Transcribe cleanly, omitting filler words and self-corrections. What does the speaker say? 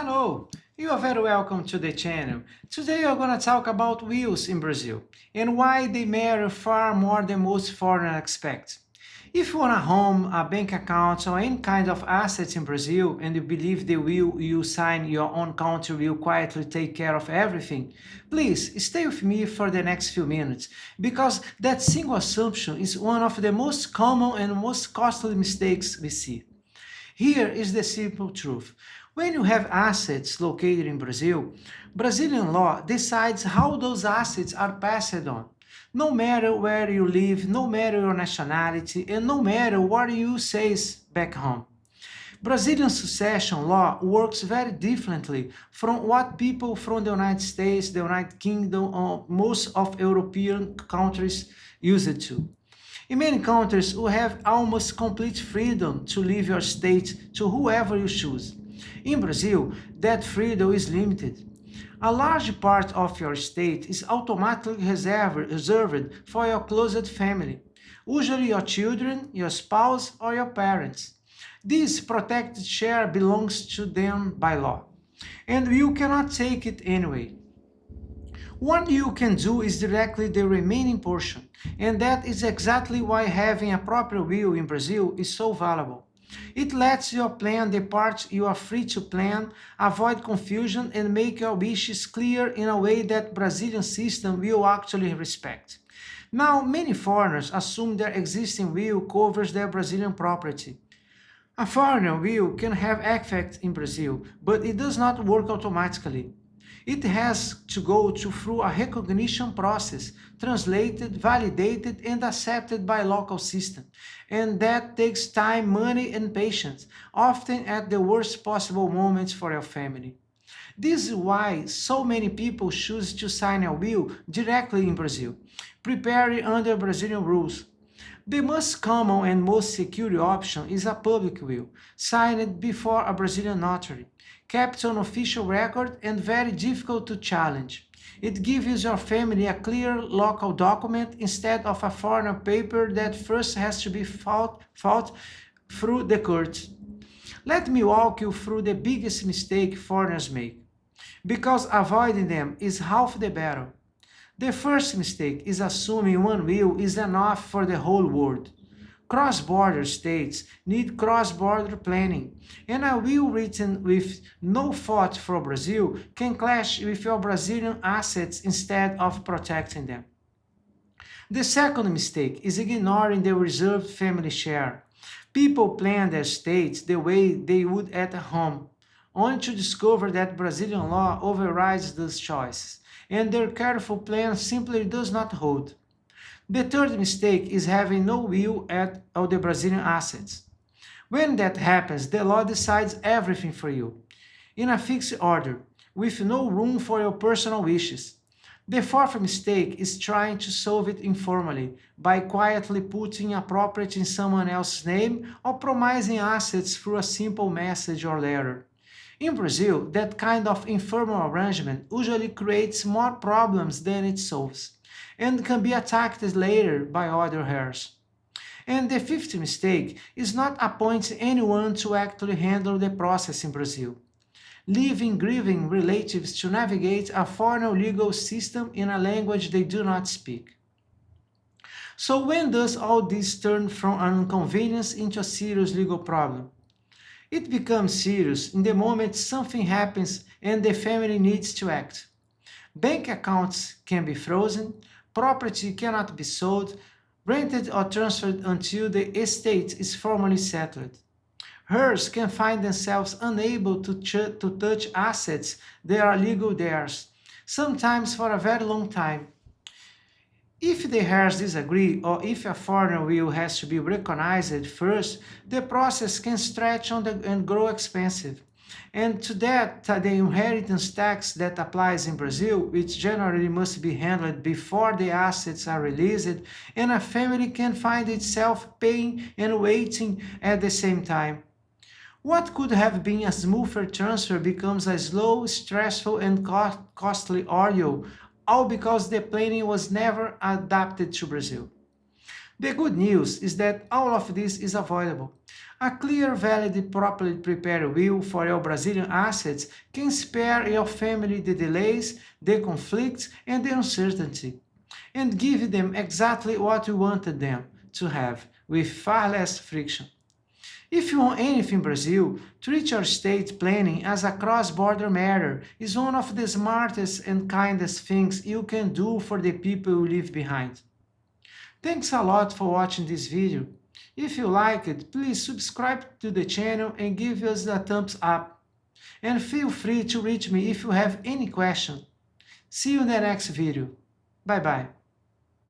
Hello, you are very welcome to the channel. Today we are going to talk about wills in Brazil and why they matter far more than most foreigners expect. If you want a home, a bank account, or any kind of assets in Brazil and you believe the will you sign in your own country will quietly take care of everything, please stay with me for the next few minutes because that single assumption is one of the most common and most costly mistakes we see. Here is the simple truth. When you have assets located in Brazil, Brazilian law decides how those assets are passed on. No matter where you live, no matter your nationality, and no matter what you say back home. Brazilian succession law works very differently from what people from the United States, the United Kingdom, or most of European countries use it to. In many countries, you have almost complete freedom to leave your state to whoever you choose. In Brazil, that freedom is limited. A large part of your state is automatically reserved for your closest family, usually your children, your spouse, or your parents. This protected share belongs to them by law, and you cannot take it anyway. What you can do is directly the remaining portion, and that is exactly why having a proper will in Brazil is so valuable. It lets you plan the parts you are free to plan, avoid confusion, and make your wishes clear in a way that Brazilian system will actually respect. Now, many foreigners assume their existing will covers their Brazilian property. A foreigner will can have effect in Brazil, but it does not work automatically. It has to go through a recognition process, translated, validated, and accepted by local system. And that takes time, money, and patience, often at the worst possible moments for your family. This is why so many people choose to sign a will directly in Brazil, preparing under Brazilian rules. The most common and most secure option is a public will, signed before a Brazilian notary, kept on official record and very difficult to challenge. It gives your family a clear local document instead of a foreign paper that first has to be fought through the courts. Let me walk you through the biggest mistake foreigners make, because avoiding them is half the battle. The first mistake is assuming one will is enough for the whole world. Cross-border states need cross-border planning, and a will written with no thought for Brazil can clash with your Brazilian assets instead of protecting them. The second mistake is ignoring the reserved family share. People plan their states the way they would at home, only to discover that Brazilian law overrides those choices, and their careful plan simply does not hold. The third mistake is having no will at all the Brazilian assets. When that happens, the law decides everything for you, in a fixed order, with no room for your personal wishes. The fourth mistake is trying to solve it informally, by quietly putting a property in someone else's name or promising assets through a simple message or letter. In Brazil, that kind of informal arrangement usually creates more problems than it solves, and can be attacked later by other heirs. And the fifth mistake is not appointing anyone to actually handle the process in Brazil, leaving grieving relatives to navigate a foreign legal system in a language they do not speak. So when does all this turn from an inconvenience into a serious legal problem? It becomes serious in the moment something happens and the family needs to act. Bank accounts can be frozen, property cannot be sold, rented or transferred until the estate is formally settled. Heirs can find themselves unable to touch assets that are legal theirs, sometimes for a very long time. If the heirs disagree or if a foreign will has to be recognized first, the process can stretch and grow expensive. And to that, the inheritance tax that applies in Brazil, which generally must be handled before the assets are released, and a family can find itself paying and waiting at the same time. What could have been a smoother transfer becomes a slow, stressful, and costly ordeal, all because the planning was never adapted to Brazil. The good news is that all of this is avoidable. A clear, valid, properly prepared will for your Brazilian assets can spare your family the delays, the conflicts, and the uncertainty, and give them exactly what you wanted them to have, with far less friction. If you own anything in Brazil, treat your estate planning as a cross-border matter is one of the smartest and kindest things you can do for the people you leave behind. Thanks a lot for watching this video. If you like it, please subscribe to the channel and give us a thumbs up. And feel free to reach me if you have any question. See you in the next video. Bye bye.